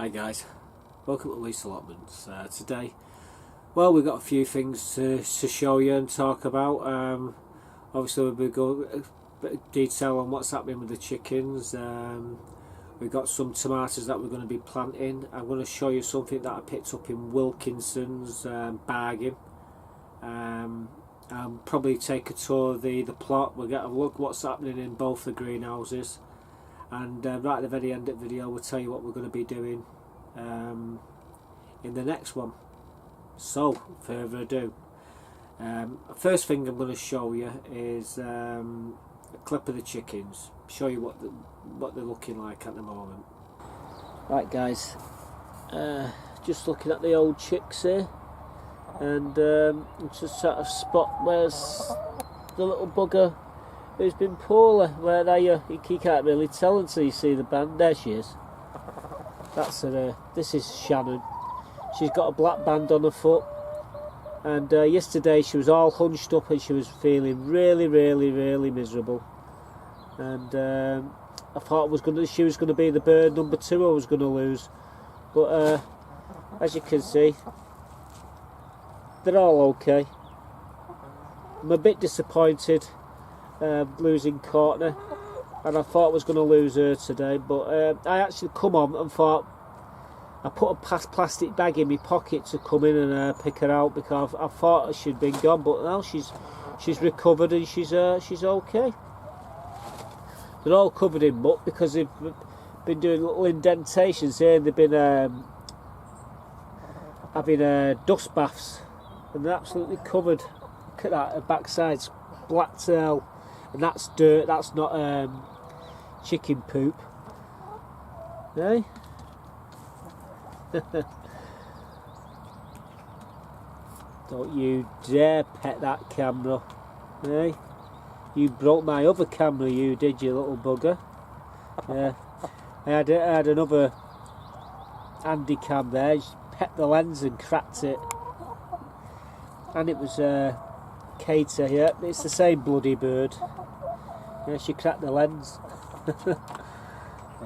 Hi guys, welcome to Weaste Allotments. Today, well, we've got a few things to show you and talk about. Obviously we'll go a bit of detail on what's happening with the chickens. We've got some tomatoes that we're going to be planting. I'm going to show you something that I picked up in Wilkinson's bargain. I'll probably take a tour of the plot. We'll get a look what's happening in both the greenhouses. And right at the very end of the video we'll tell you what we're going to be doing in the next one. So further ado, first thing I'm going to show you is a clip of the chickens, show you what they're looking like at the moment. Right guys, just looking at the old chicks here, and just sort of spot where's the little bugger who's been poorly. Where are you? You can't really tell until you see the band. There she is. That's her. This is Shannon. She's got a black band on her foot. And yesterday she was all hunched up and she was feeling really miserable. And I thought she was going to be the bird number 2 I was going to lose. But as you can see, they're all okay. I'm a bit disappointed losing Courtney, and I thought I was going to lose her today, but I actually come on and thought I put a plastic bag in my pocket to come in and pick her out, because I thought she'd been gone, but now she's recovered and she's okay. They're all covered in muck because they've been doing little indentations here, and they've been having dust baths, and they're absolutely covered. Look at that, her backside's black to hell. And that's dirt, that's not chicken poop. Eh? Don't you dare pet that camera. Eh? You broke my other camera, you did, you little bugger. Yeah. I had another handy cam there, just pet the lens and cracked it. And it was Cater, yeah, it's the same bloody bird. Yeah, she cracked the lens.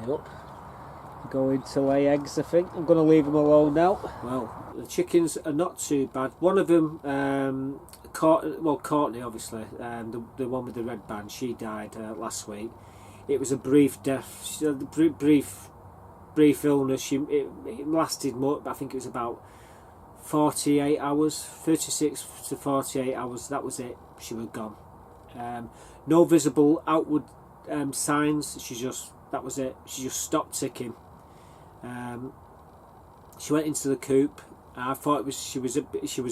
Look, going to lay eggs, I think. I'm going to leave them alone now. Well, the chickens are not too bad. One of them, Courtney, obviously, the one with the red band, she died last week. It was a brief death. She had a brief illness. It lasted more. I think it was about 48 hours, 36 to 48 hours. That was it. She was gone. No visible outward signs. That was it. She just stopped ticking. She went into the coop. I thought she was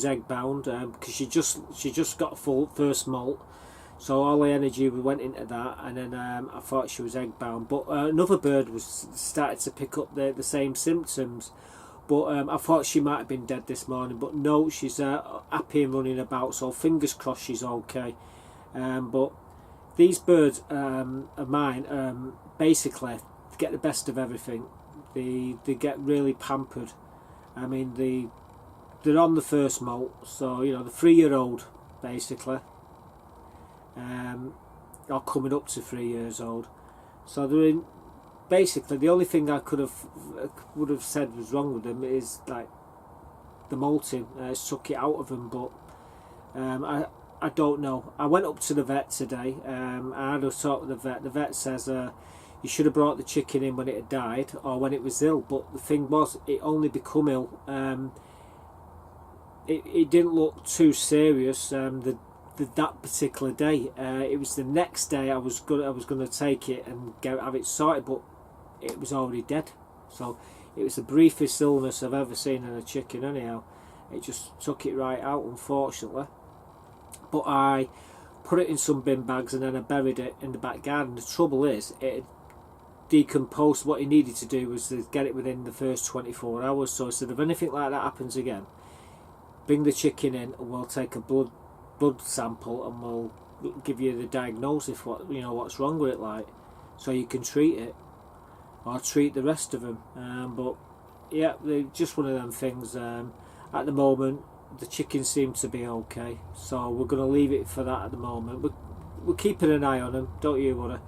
egg bound because she just got full first molt, so all the energy went into that, and then I thought she was egg bound. But another bird was started to pick up the same symptoms. But I thought she might have been dead this morning, but no, she's happy and running about, so fingers crossed she's okay. But these birds of mine, basically get the best of everything. They get really pampered. I mean, they're on the first molt, so you know, the 3-year-old basically, or coming up to 3 years old. So they're in. Basically, the only thing I would have said was wrong with them is like the molting. Suck it out of them, but I don't know. I went up to the vet today. I had a talk with the vet. The vet says you should have brought the chicken in when it had died or when it was ill. But the thing was, it only become ill. It didn't look too serious. That particular day. It was the next day I was going to take it and have it sorted, but it was already dead. So it was the briefest illness I've ever seen in a chicken. Anyhow, it just took it right out, unfortunately. But I put it in some bin bags and then I buried it in the back garden. The trouble is, it decomposed. What he needed to do was to get it within the first 24 hours. So I said, if anything like that happens again, bring the chicken in and we'll take a blood sample and we'll give you the diagnosis what's wrong with it, like, so you can treat it or treat the rest of them. But yeah, they're just one of them things. At the moment the chickens seem to be okay, so we're going to leave it for that at the moment. We're keeping an eye on them, don't you worry.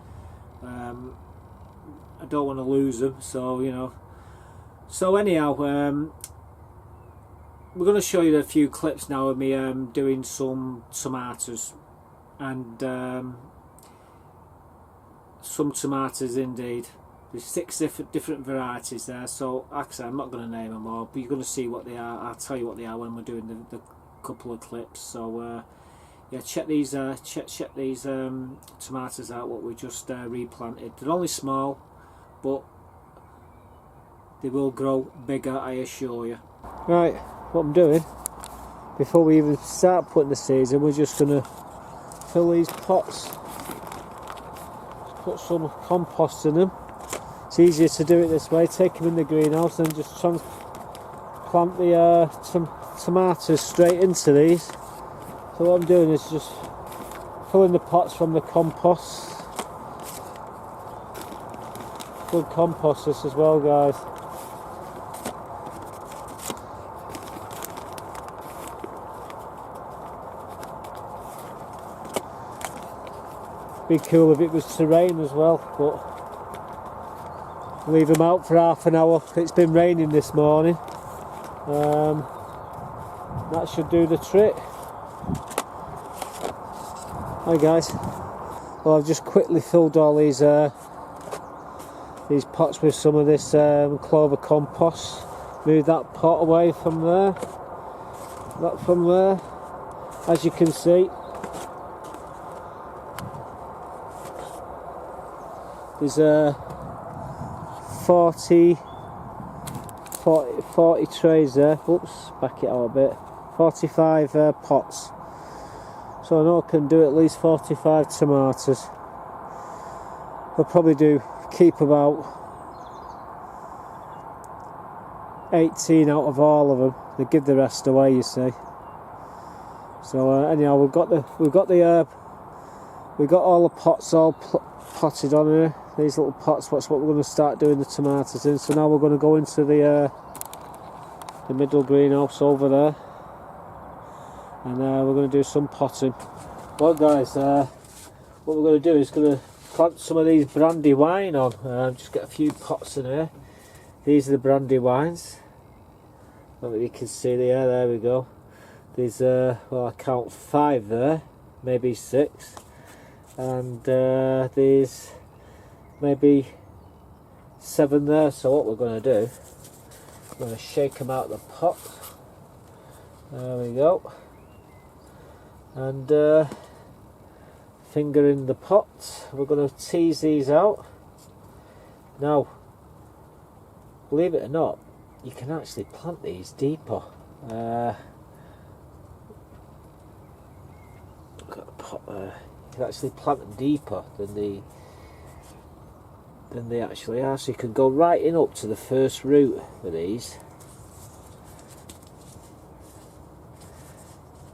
I don't want to lose them, so you know, So anyhow, we're going to show you a few clips now of me doing some tomatoes, and some tomatoes indeed. There's 6 different varieties there, so actually I'm not going to name them all, but you're going to see what they are. I'll tell you what they are when we're doing the couple of clips. So yeah, check these tomatoes out, what we just replanted. They're only small, but they will grow bigger, I assure you. Right, what I'm doing, before we even start putting the seeds in, we're just going to fill these pots, put some compost in them. It's easier to do it this way, take them in the greenhouse and just transplant the tomatoes straight into these. So what I'm doing is just filling the pots from the compost. Good compost this as well, guys. Be cool if it was to rain as well, but leave them out for half an hour. It's been raining this morning. That should do the trick. Hi guys. Well, I've just quickly filled all these pots with some of this clover compost. Move that pot away from there. That from there. As you can see, there's 40 trays there. Oops, back it out a bit. 45 pots. So I know I can do at least 45 tomatoes. I'll probably keep about 18 out of all of them. They give the rest away, you see. So anyhow, we've got all the pots all potted on here. These little pots. That's what we're going to start doing the tomatoes in. So now we're going to go into the middle greenhouse over there, and we're going to do some potting. Well guys, what we're going to do is going to plant some of these brandywine on. Just get a few pots in here. These are the brandywines. Well, you can see there we go. There's well, I count 5 there, maybe 6, and there's maybe 7 there. So what we're going to do, we're going to shake them out of the pot. There we go. And finger in the pot. We're going to tease these out. Now, believe it or not, you can actually plant these deeper. Got a pot there. You can actually plant them deeper than they actually are. So you can go right in up to the first root with these.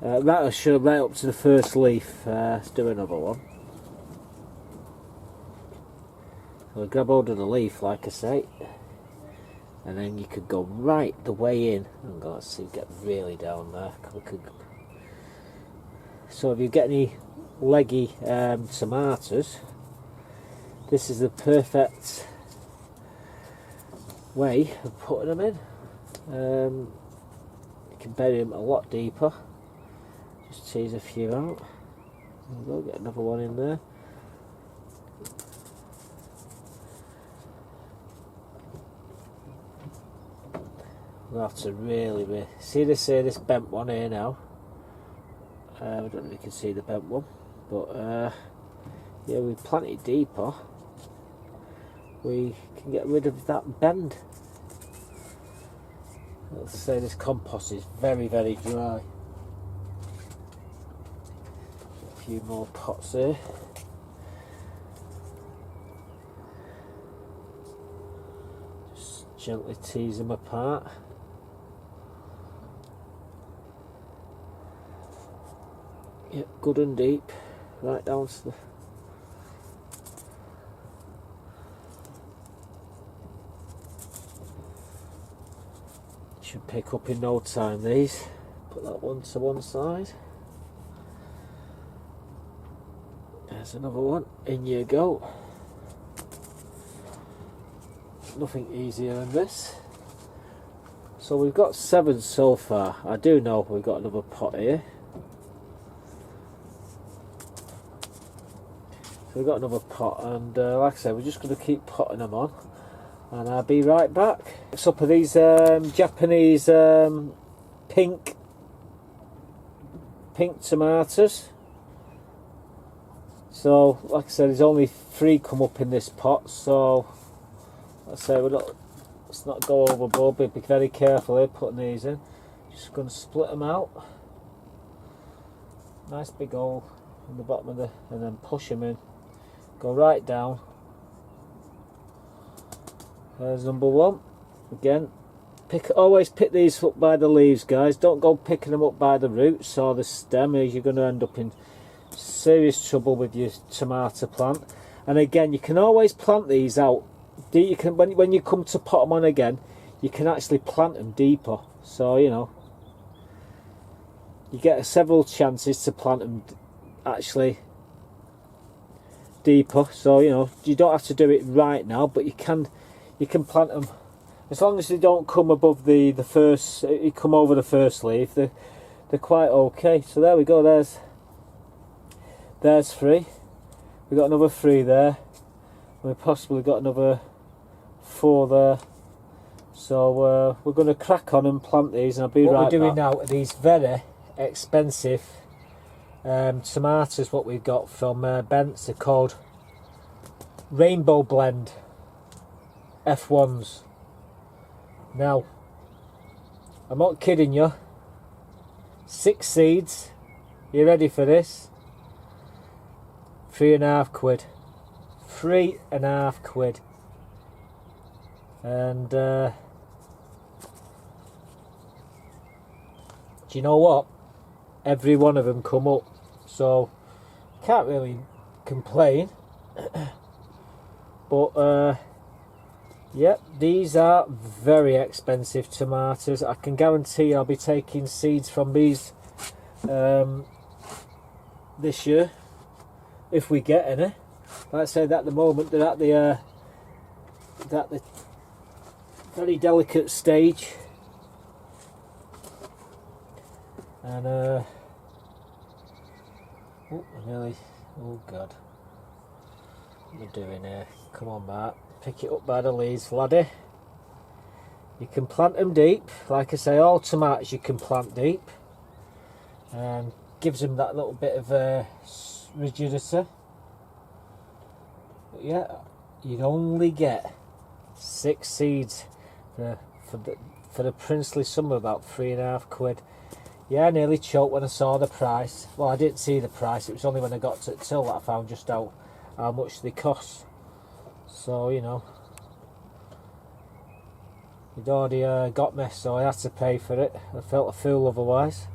Right, should right up to the first leaf. Let's do another one. So grab hold of the leaf, like I say, and then you could go right the way in. Oh God, let's see, get really down there. So if you get any leggy tomatoes, this is the perfect way of putting them in. You can bury them a lot deeper. Just tease a few out. There we go, get another one in there. We'll have to really see this bent one here now. I don't know if you can see the bent one, but yeah, we plant it deeper, we can get rid of that bend. Let's say this compost is very dry. A few more pots here. Just gently tease them apart. Yep, good and deep, right down to the should pick up in no time. These, put that one to one side. There's another one, in you go. Nothing easier than this. So we've got 7 so far. I do know we've got another pot here. So we've got another pot, and like I said, we're just going to keep potting them on, and I'll be right back. Next up are these Japanese pink tomatoes. So like I said, there's only 3 come up in this pot, so let's say let's not go overboard, but be very careful here putting these in. Just going to split them out. Nice big hole in the bottom of and then push them in. Go right down. There's number 1. Again, always pick these up by the leaves, guys. Don't go picking them up by the roots or the stem, as you're going to end up in serious trouble with your tomato plant. And again, you can always plant these out. You can, when you come to pot them on again, you can actually plant them deeper. So you know, you get several chances to plant them actually deeper. So you know, you don't have to do it right now, but you can plant them as long as they don't come above the first. You come over the first leaf. They're quite okay. So there we go. There's 3. We got another 3 there. We possibly got another 4 there. So we're going to crack on and plant these, and I'll be right back. What we're doing now are these very expensive tomatoes. What we've got from Bent's, they're called Rainbow Blend F1s. Now, I'm not kidding you. 6 seeds. You ready for this? £3.50. £3.50. And do you know what? Every one of them come up, so can't really complain. But yep, these are very expensive tomatoes. I can guarantee I'll be taking seeds from these this year, if we get any. Like I said, at the moment they're at the very delicate stage, and oh god, what are you doing here? Come on, Mark, pick it up by the leaves, laddie. You can plant them deep. Like I say, all tomatoes you can plant deep, and gives them that little bit of rigidity. But yeah, you'd only get 6 seeds for the princely sum of about £3.50. Yeah, I nearly choked when I saw the price. Well, I didn't see the price. It was only when I got to the till that I found just how much they cost. So you know, you'd already got me, so I had to pay for it. I felt a fool otherwise.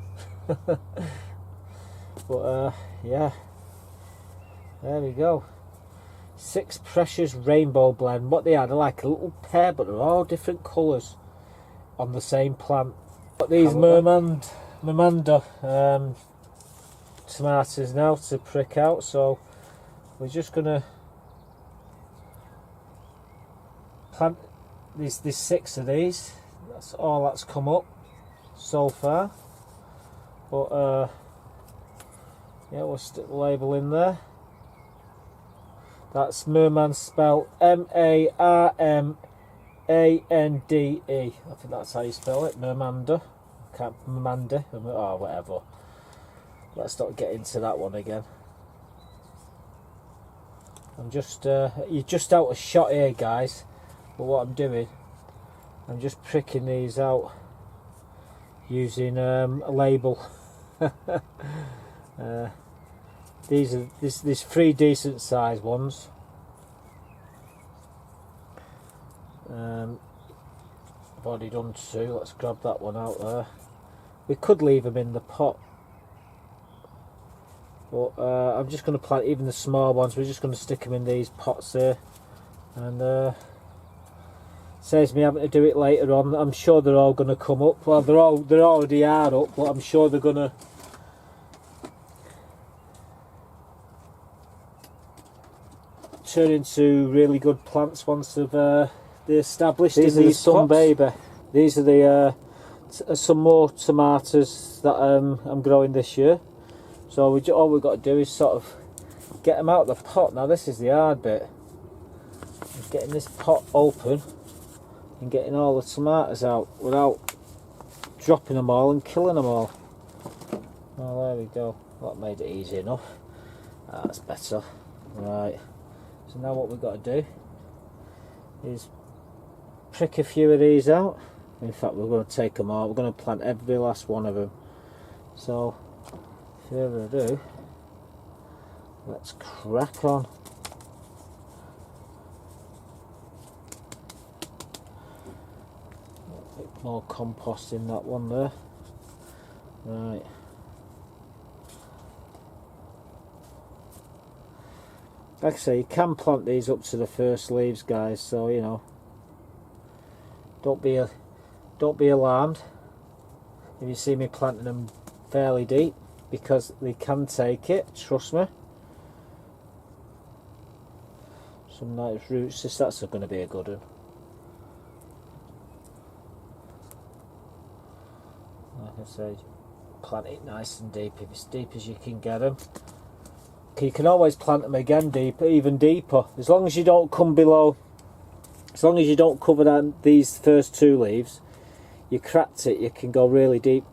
But yeah, there we go. 6 precious Rainbow Blend. What they are, they're like a little pair, but they're all different colours on the same plant. Got these Mermanda tomatoes now to prick out, so we're just gonna plant there's 6 of these. That's all that's come up so far. But yeah, we'll stick the label in there. That's Merman, spelled M-A-R-M-A-N-D-E. I think that's how you spell it, Mermanda. Mermanda, or whatever. Let's not get into that one again. I'm just, you're just out of shot here, guys. But what I'm doing, I'm just pricking these out using a label. There's 3 decent sized ones. I've already done 2. Let's grab that one out there. We could leave them in the pot, but I'm just going to plant even the small ones. We're just going to stick them in these pots here, and saves me having to do it later on. I'm sure they're all going to come up. Well, they already are up, but I'm sure they're going to turn into really good plants once they're established. These are the Sun Baby These are the some more tomatoes that I'm growing this year. So all we've got to do is sort of get them out of the pot. Now this is the hard bit, is getting this pot open and getting all the tomatoes out without dropping them all and killing them all. Oh, there we go. That made it easy enough. That's better. Right, so now what we've got to do is prick a few of these out. In fact, we're going to take them all. We're going to plant every last one of them. So, further ado, let's crack on. A bit more compost in that one there. Right. Like I say, you can plant these up to the first leaves, guys, so you know, don't be alarmed if you see me planting them fairly deep, because they can take it, trust me. Some nice roots, that's going to be a good one. Like I say, plant it nice and deep, if it's deep as you can get them. You can always plant them again deeper, even deeper, as long as you don't come below, as long as you don't cover these first two leaves. You cracked it, you can go really deep.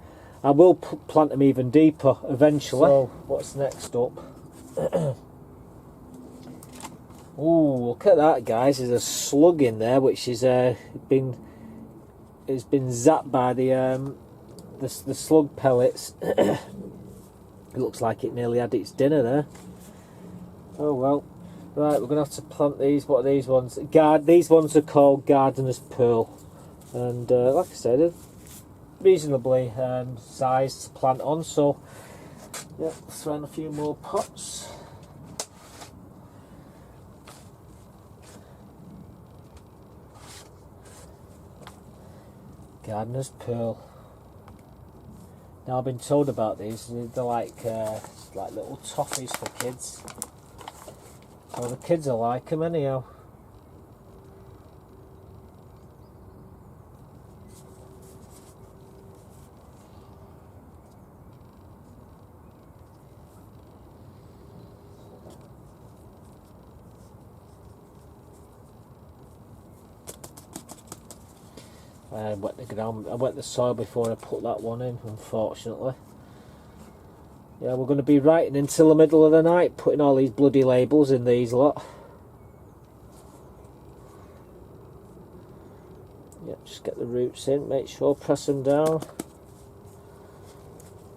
I will plant them even deeper eventually. So what's next up? Ooh, look at that, guys. There's a slug in there which is been zapped by the slug pellets. It looks like it nearly had its dinner there. Oh well. Right, we're gonna have to plant these. What are these ones? These ones are called Gardener's Pearl, and like I said, they're reasonably sized to plant on. So yeah, throw in a few more pots. Gardener's Pearl. Now I've been told about these. They're like little toffees for kids. So the kids will like them anyhow. I wet the ground. I wet the soil before I put that one in, unfortunately. Yeah, we're going to be writing until the middle of the night, putting all these bloody labels in these lot. Yeah, just get the roots in, make sure, press them down.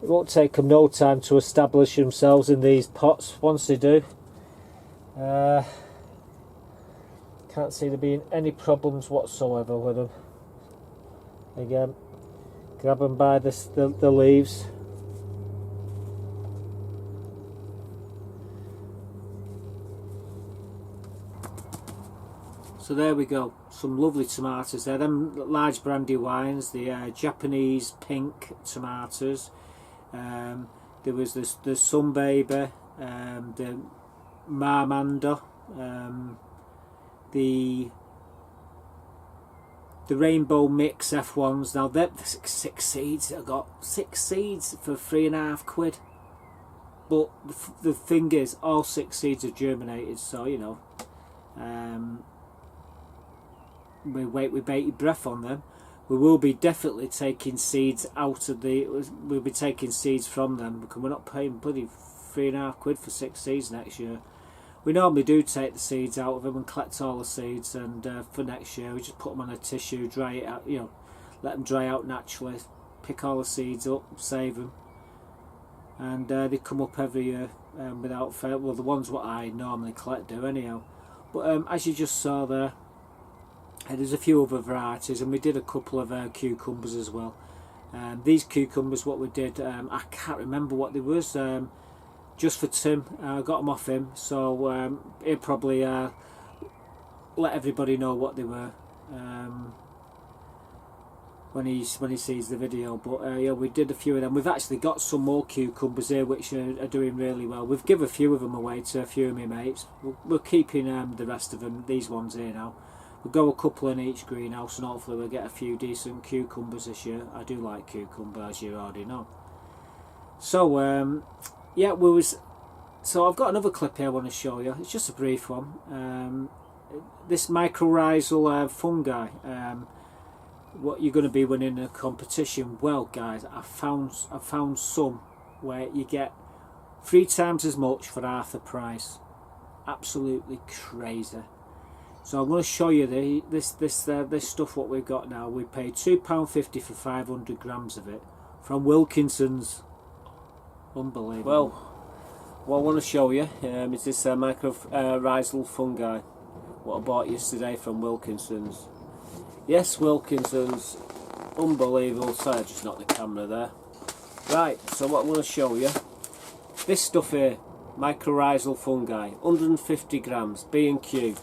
It won't take them no time to establish themselves in these pots. Once they do, can't see there being any problems whatsoever with them. Again, grab them by the leaves. So there we go, some lovely tomatoes there. Them large brandy wines, the Japanese pink tomatoes. There was the Sunbaby, the Marmander, the Rainbow Mix F1s. Now they're 6 seeds. I got 6 seeds for £3.50. But the thing is, all 6 seeds are germinated, so you know. We wait with bated breath on them. We will be definitely taking seeds out of we'll be taking seeds from them, because we're not paying bloody £3.50 for 6 seeds next year. We normally do take the seeds out of them and collect all the seeds, and for next year we just put them on a tissue, dry it out, you know, let them dry out naturally, pick all the seeds up, save them, and they come up every year without fail. Well, the ones what I normally collect do anyhow. But as you just saw there, there's a few other varieties, and we did a couple of cucumbers as well. These cucumbers, what we did, I can't remember what they was, just for Tim. I got them off him, so he'll probably let everybody know what they were when he sees the video. But yeah, we did a few of them. We've actually got some more cucumbers here which are doing really well. We've given a few of them away to a few of my mates. We're keeping the rest of them, these ones here now. We'll go a couple in each greenhouse, and hopefully we'll get a few decent cucumbers this year. I do like cucumber, as you already know. So yeah, so I've got another clip here I want to show you. It's just a brief one. This mycorrhizal fungi, what you're going to be winning a competition. Well guys, I found some where you get 3 times as much for half the price. Absolutely crazy. So I'm going to show you this stuff what we've got now. We paid £2.50 for 500 grams of it from Wilkinson's. Unbelievable. Well, what I want to show you is this mycorrhizal fungi, what I bought yesterday from Wilkinson's. Yes, Wilkinson's. Unbelievable. Sorry, I just knocked the camera there. Right, so what I want to show you, this stuff here, mycorrhizal fungi, 150 grams, B&Q,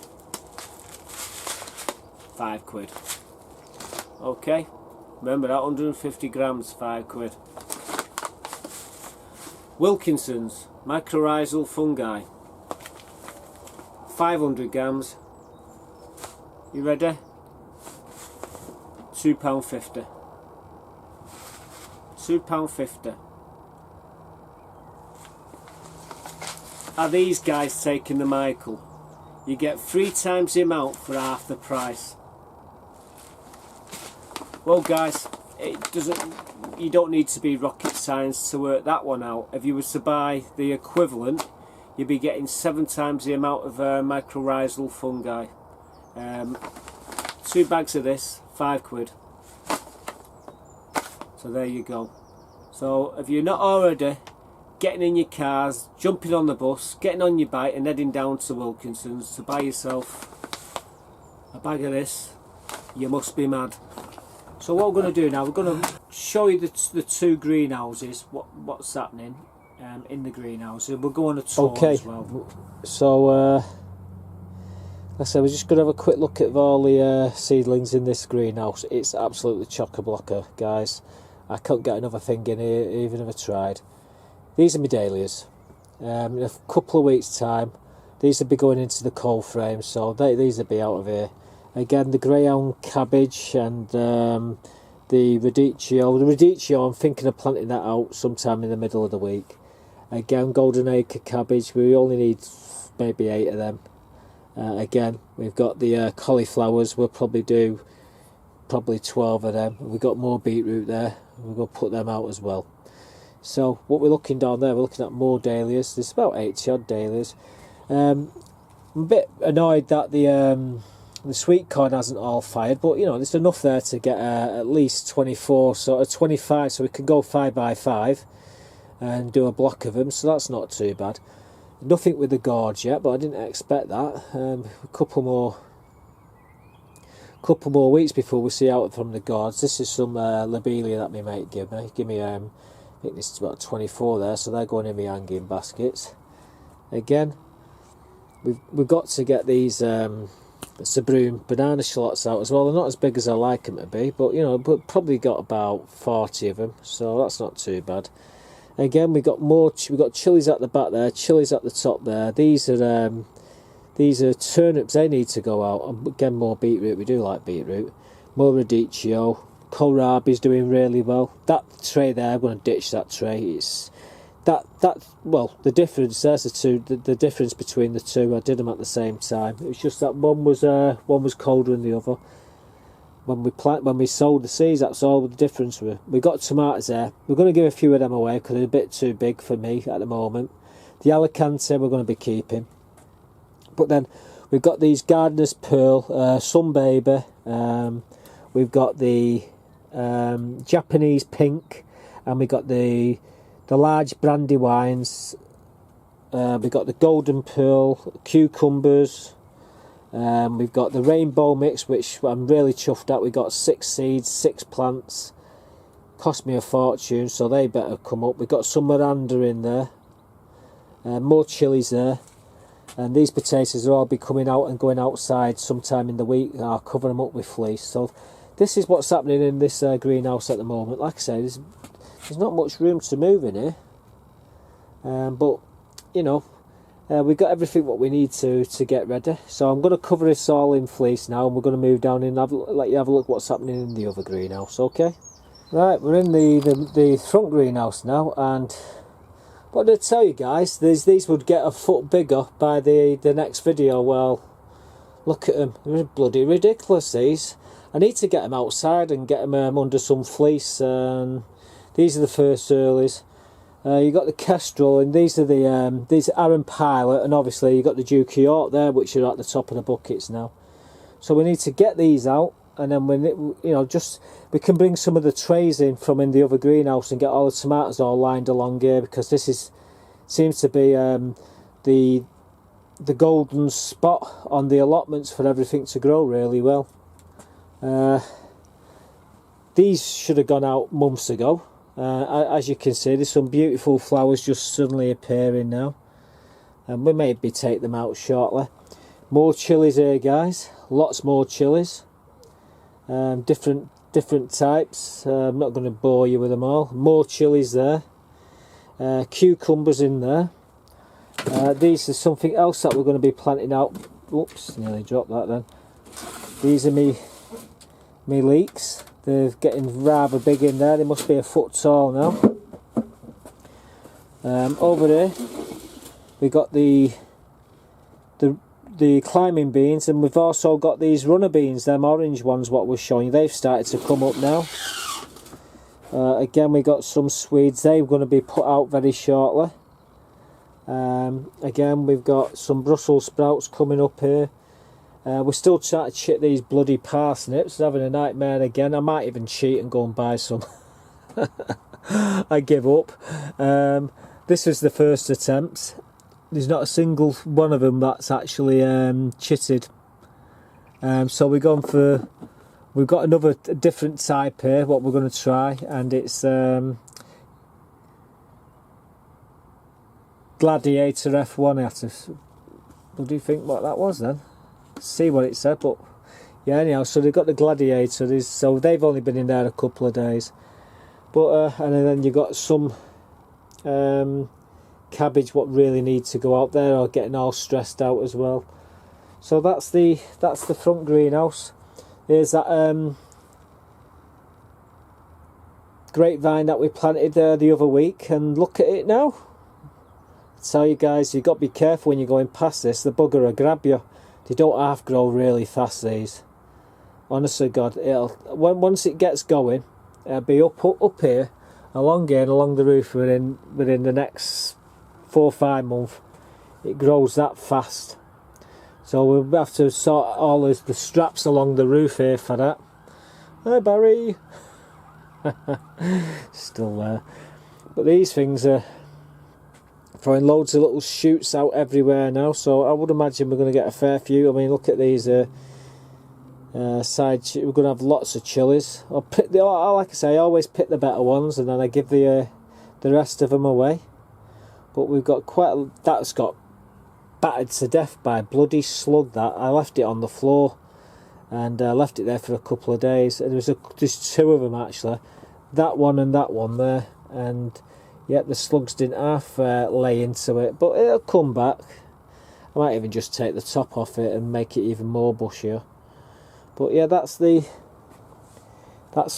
£5. Okay, remember that, 150 grams, £5. Wilkinson's mycorrhizal fungi, 500 grams. You ready? £2.50. £2.50. Are these guys taking the Michael? You get 3 times the amount for half the price. Well guys, you don't need to be rocket science to work that one out. If you were to buy the equivalent, you'd be getting 7 times the amount of mycorrhizal fungi. 2 bags of this, £5. So there you go. So if you're not already getting in your cars, jumping on the bus, getting on your bike and heading down to Wilkinson's to buy yourself a bag of this, you must be mad. So what we're going to do now, we're going to show you the 2 greenhouses, what's happening in the greenhouse. We'll go on a tour as well. So like I said, we're just going to have a quick look at all the seedlings in this greenhouse. It's absolutely chock-a-blocker, guys. I couldn't get another thing in here, even if I tried. These are my dahlias. In a couple of weeks' time, these will be going into the cold frame, so these will be out of here. Again, the greyhound cabbage and the radicchio. The radicchio, I'm thinking of planting that out sometime in the middle of the week. Again, golden acre cabbage, we only need maybe 8 of them. Again, we've got the cauliflowers, we'll probably do 12 of them. We've got more beetroot there, we're going to put them out as well. So what we're looking down there, we're looking at more dahlias. There's about 80 odd dahlias. I'm a bit annoyed that the sweet corn hasn't all fired, but you know, there's enough there to get at least 24, sort of 25, so we can go 5 by 5 and do a block of them, so that's not too bad. Nothing with the gourds yet, but I didn't expect that. A couple more weeks before we see out from the gourds. This is some lobelia that my mate gave me. I think this is about 24 there, so they're going in my hanging baskets. Again, we've got to get these Sabroom banana shallots out as well. They're not as big as I like them to be, but you know, we've probably got about 40 of them, so that's not too bad. Again, we've got chilies at the back there, chilies at the top there. These are turnips, they need to go out. And again, more beetroot, we do like beetroot. More radicchio. Kohlrabi's doing really well. That tray there, I'm going to ditch that tray. It's well, the difference, there's the difference between the two. I did them at the same time. It was just that one was colder than the other. When we sowed the seeds, that's all the difference. We got tomatoes there. We're going to give a few of them away because they're a bit too big for me at the moment. The Alicante we're going to be keeping. But then we've got these Gardener's Pearl, Sun Baby. We've got the Japanese Pink, and we've got the large Brandywines. We've got the Golden Pearl, cucumbers. We've got the Rainbow Mix, which I'm really chuffed at. We got 6 seeds, 6 plants. Cost me a fortune, so they better come up. We've got some Miranda in there. More chilies there. And these potatoes will all be coming out and going outside sometime in the week. I'll cover them up with fleece. So this is what's happening in this greenhouse at the moment. Like I say, there's not much room to move in here. But, you know, we've got everything what we need to get ready. So I'm going to cover this all in fleece now, and we're going to move down and let you have a look what's happening in the other greenhouse. Okay. Right, we're in the front greenhouse now, and what did I tell you guys? These would get a foot bigger by the next video. Well, look at them. They're bloody ridiculous, these. I need to get them outside and get them under some fleece. These are the first earlies. You got the Kestrel, and these are Aaron Pilot, and obviously you got the Duke of York there, which are at the top of the buckets now. So we need to get these out, and then when we can bring some of the trays in from in the other greenhouse and get all the tomatoes all lined along here, because this seems to be the golden spot on the allotments for everything to grow really well. These should have gone out months ago. As you can see, there's some beautiful flowers just suddenly appearing now, and we may take them out shortly. More chilies here, guys. Lots more chilies. Different types. I'm not going to bore you with them all. More chilies there. Cucumbers in there. These are something else that we're going to be planting out. Oops, nearly dropped that then. These are me leeks. They're getting rather big in there. They must be a foot tall now. Over there we got the climbing beans, and we've also got these runner beans, them orange ones what we're showing you. They've started to come up now. Again, we got some Swedes. They're going to be put out very shortly. Again, we've got some Brussels sprouts coming up here. We're still trying to chip these bloody parsnips. Having a nightmare again. I might even cheat and go and buy some. I give up. This was the first attempt. There's not a single one of them that's actually chitted. So we've got another different type here, what we're going to try, and it's Gladiator F1. What do you think what that was then? See what it said, but yeah, anyhow, so they've got the Gladiator, so they've only been in there a couple of days. But and then you've got some cabbage what really needs to go out there, or getting all stressed out as well. So that's the front greenhouse. There's that grapevine that we planted there the other week, and look at it now. I tell you guys, you've got to be careful when you're going past this. The bugger will grab you. They don't half grow really fast, these. Honestly, God, once it gets going, it'll be up here, along here and along the roof within the next 4 or 5 months. It grows that fast. So we'll have to sort all the straps along the roof here for that. Hi, Barry. Still there. But these things are throwing loads of little shoots out everywhere now, so I would imagine we're going to get a fair few. I mean, look at these side. We're going to have lots of chilies. Like I say, I always pick the better ones, and then I give the rest of them away. But we've got that's got battered to death by a bloody slug. That I left it on the floor, and left it there for a couple of days. And there's 2 of them actually, that one and that one there, and yeah, the slugs didn't half lay into it, but it'll come back. I might even just take the top off it and make it even more bushier. But yeah, that's the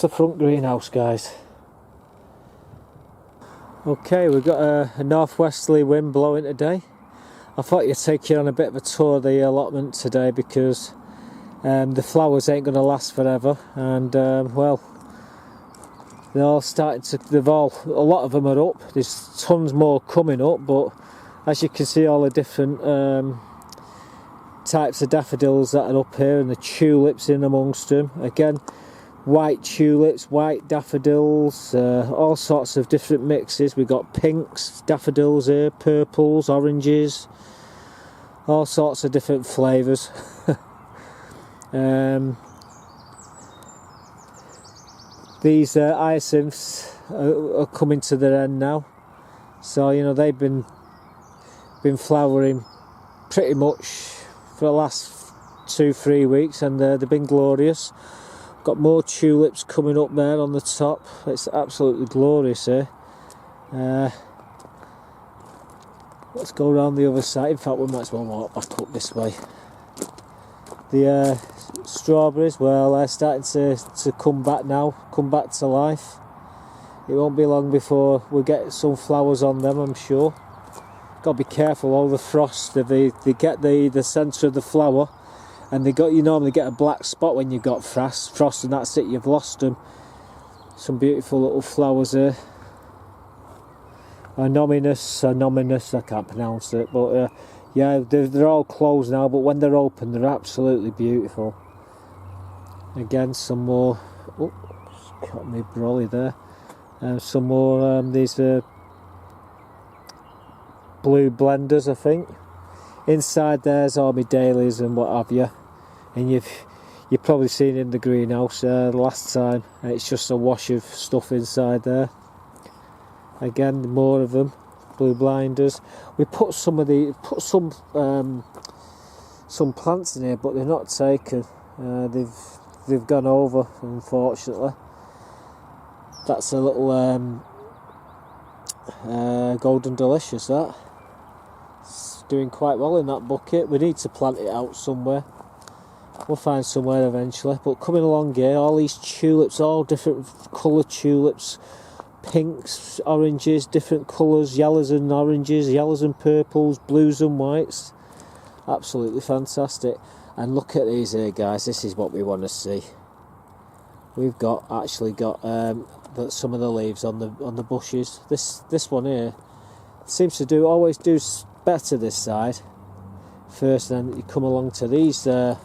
front greenhouse, guys. Okay, we've got a northwesterly wind blowing today. I thought you'd take you on a bit of a tour of the allotment today, because the flowers ain't going to last forever, and well, they're all starting to, a lot of them are up. There's tons more coming up, but as you can see, all the different types of daffodils that are up here, and the tulips in amongst them. Again, white tulips, white daffodils, all sorts of different mixes. We've got pinks, daffodils here, purples, oranges, all sorts of different flavours. These hyacinths are coming to their end now, so you know they've been flowering pretty much for the last 2-3 weeks, and they've been glorious. Got more tulips coming up there on the top. It's absolutely glorious here. Let's go around the other side. In fact, we might as well walk back up this way. The strawberries, well, they're starting to come back now, come back to life. It won't be long before we get some flowers on them, I'm sure. Got to be careful, all the frost, they get the centre of the flower, and you normally get a black spot when you've got frost, and that's it, you've lost them. Some beautiful little flowers here. Anonymous, I can't pronounce it, but yeah, they're all closed now, but when they're open, they're absolutely beautiful. Again, some more. Oh, got me brolly there. Some more. These are blue blenders, I think. Inside there's all my dailies and what have you, and you've probably seen in the greenhouse last time. It's just a wash of stuff inside there. Again, more of them, blue blinders. We put some plants in here, but they're not taken. They've gone over, unfortunately. That's a little golden delicious. That it's doing quite well in that bucket. We need to plant it out somewhere. We'll find somewhere eventually. But coming along here, all these tulips, all different colour tulips. Pinks, oranges, different colours, yellows and oranges, yellows and purples, blues and whites. Absolutely fantastic. And look at these here, guys. This is what we want to see. We've actually got some of the leaves on the bushes. This one here seems to always do better this side first. Then you come along to these. Look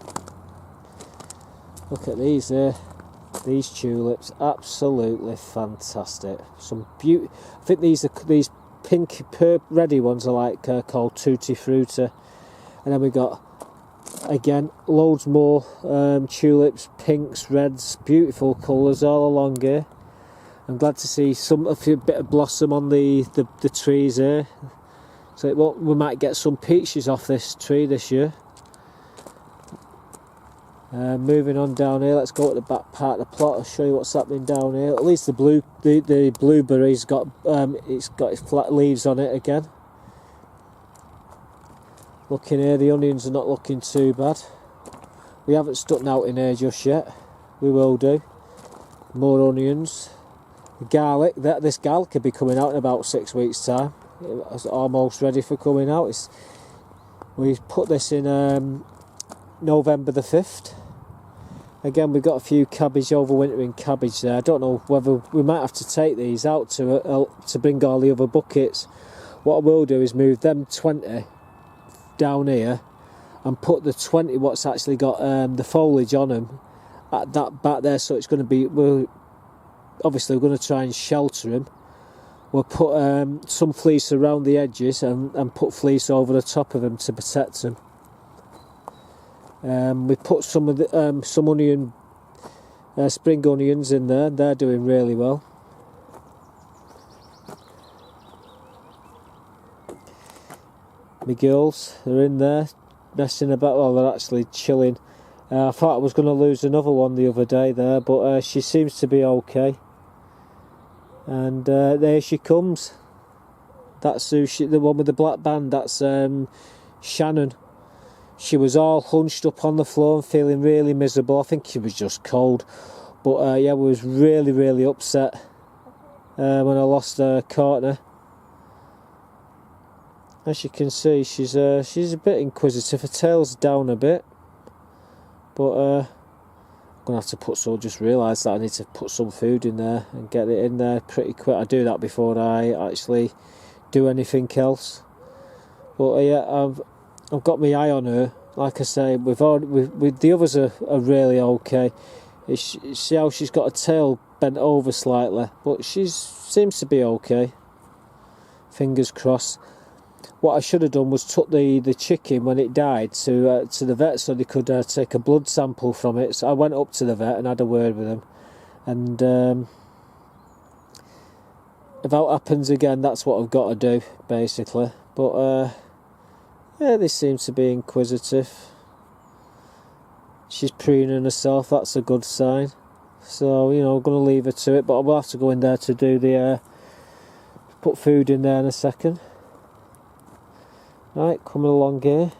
at these here. These tulips, absolutely fantastic. Some beauty. I think these pink, ready ones are like called Tutti Frutti. And then we got again loads more tulips, pinks, reds, beautiful colours all along here. I'm glad to see a bit of blossom on the trees here. So we might get some peaches off this tree this year. Moving on down here, let's go to the back part of the plot. I'll show you what's happening down here. At least the blueberry's got its flat leaves on it again. Looking here, the onions are not looking too bad. We haven't stuck out in here just yet. We will do. More onions. The garlic. This garlic could be coming out in about 6 weeks' time. It's almost ready for coming out. We put this in November the 5th. Again, we've got a few overwintering cabbage there. I don't know whether we might have to take these out to bring all the other buckets. What I will do is move them 20 down here and put the 20 what's actually got the foliage on them at that back there. So it's going to be, we're going to try and shelter them. We'll put some fleece around the edges and put fleece over the top of them to protect them. We put some onion, spring onions in there. They're doing really well. My girls, they're in there messing about. Well, they're actually chilling. I thought I was going to lose another one the other day there, but she seems to be okay. And there she comes. That's the one with the black band. That's Shannon. She was all hunched up on the floor and feeling really miserable. I think she was just cold. But yeah, we was really, really upset when I lost Courtney. As you can see, she's a bit inquisitive. Her tail's down a bit. But I'm going to have to just realise that I need to put some food in there and get it in there pretty quick. I do that before I actually do anything else. But yeah, I've got my eye on her. Like I say, the others are really okay. See how she's got her tail bent over slightly, but she seems to be okay. Fingers crossed. What I should have done was took the chicken when it died to the vet so they could take a blood sample from it. So I went up to the vet and had a word with him. And if that happens again, that's what I've got to do, basically. But yeah, they seem to be inquisitive. She's preening herself, that's a good sign. So, I'm going to leave her to it, but I will have to go in there to do put food in there in a second. Right, coming along here.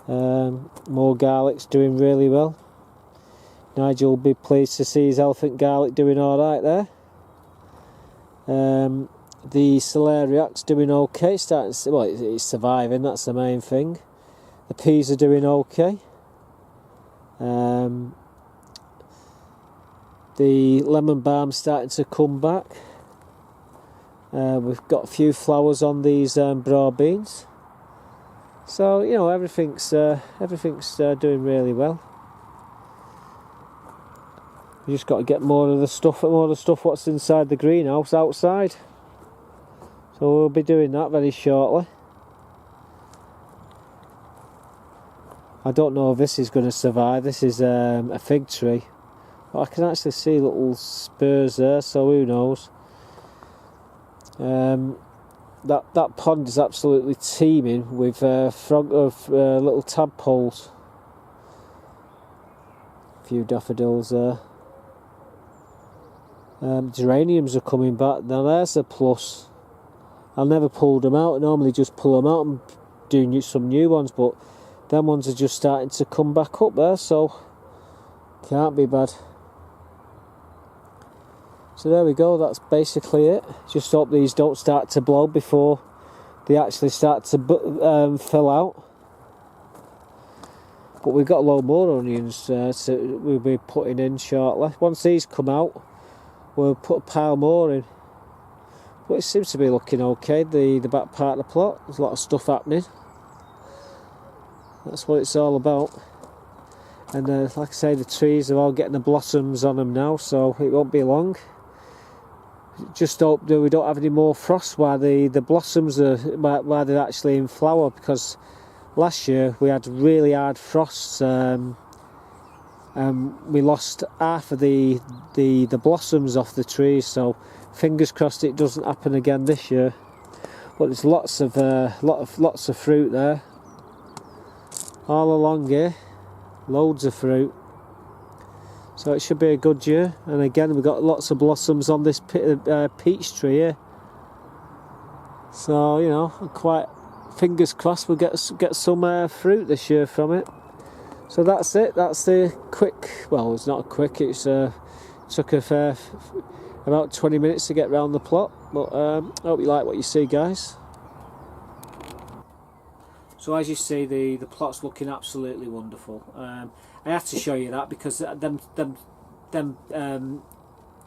More garlic's doing really well. Nigel will be pleased to see his elephant garlic doing alright there. The celeriac's doing okay, starting to, well, it's surviving, that's the main thing. The peas are doing okay. The lemon balm's starting to come back. We've got a few flowers on these broad beans. So, you know, everything's doing really well. You just got to get more of the stuff what's inside the greenhouse outside. So we'll be doing that very shortly. I don't know if this is going to survive. This is a fig tree. But I can actually see little spurs there, so who knows. That pond is absolutely teeming with little tadpoles. A few daffodils there. Geraniums are coming back. Now there's a plus. I never pulled them out. I normally just pull them out and do some new ones, but them ones are just starting to come back up there, so can't be bad. So there we go, that's basically it. Just hope these don't start to blow before they actually start to fill out. But we've got a load more onions we'll be putting in shortly. Once these come out, we'll put a pile more in. But it seems to be looking okay, the back part of the plot. There's a lot of stuff happening. That's what it's all about. And like I say, the trees are all getting the blossoms on them now, so it won't be long. Just hope that we don't have any more frost while the blossoms are while they're actually in flower, because last year we had really hard frosts. We lost half of the blossoms off the trees, so fingers crossed it doesn't happen again this year. But there's lots of fruit there, all along here, loads of fruit. So it should be a good year. And again, we've got lots of blossoms on this peach tree here. So, you know, I'm quite fingers crossed we'll get some fruit this year from it. So that's it. That's the quick. Well, it's not a quick. It's took about 20 minutes to get round the plot. But I hope you like what you see, guys. So as you see, the plot's looking absolutely wonderful. I have to show you that because them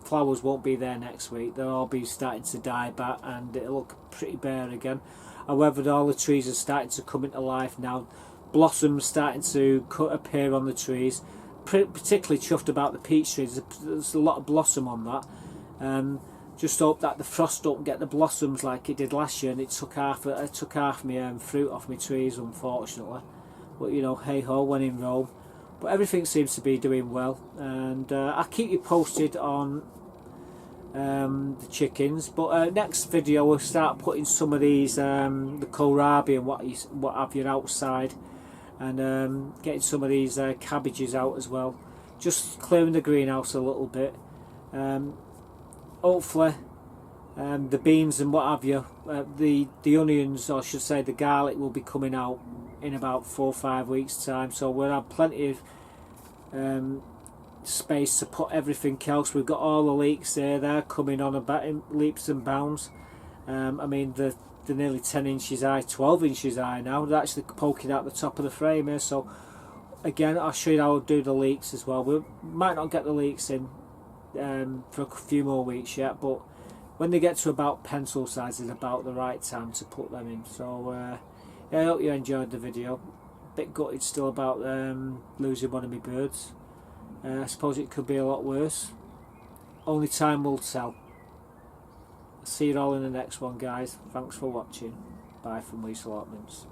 flowers won't be there next week. They'll all be starting to die back and it'll look pretty bare again. However, all the trees are starting to come into life now. Blossoms starting to appear on the trees. Particularly chuffed about the peach trees. There's a lot of blossom on that. Just hope that the frost don't get the blossoms like it did last year, and it took half my fruit off my trees, unfortunately. But you know, hey ho, when in Rome. But everything seems to be doing well, and I'll keep you posted on the chickens. But next video we'll start putting some of these the kohlrabi and what have you outside, and getting some of these cabbages out as well. Just clearing the greenhouse a little bit. Hopefully the beans and what have you, the onions, or I should say the garlic, will be coming out in about 4 or 5 weeks time, so we'll have plenty of space to put everything else. We've got all the leeks they're coming on about in leaps and bounds. I mean they're nearly 10 inches high, 12 inches high now. They're actually poking out the top of the frame here, so again I'll show you how I'll do the leeks as well. We might not get the leeks in for a few more weeks yet, but when they get to about pencil size is about the right time to put them in. So yeah, I hope you enjoyed the video. Bit gutted still about losing one of my birds. I suppose it could be a lot worse. Only time will tell. See you all in the next one, guys. Thanks for watching. Bye from Weaste Allotments.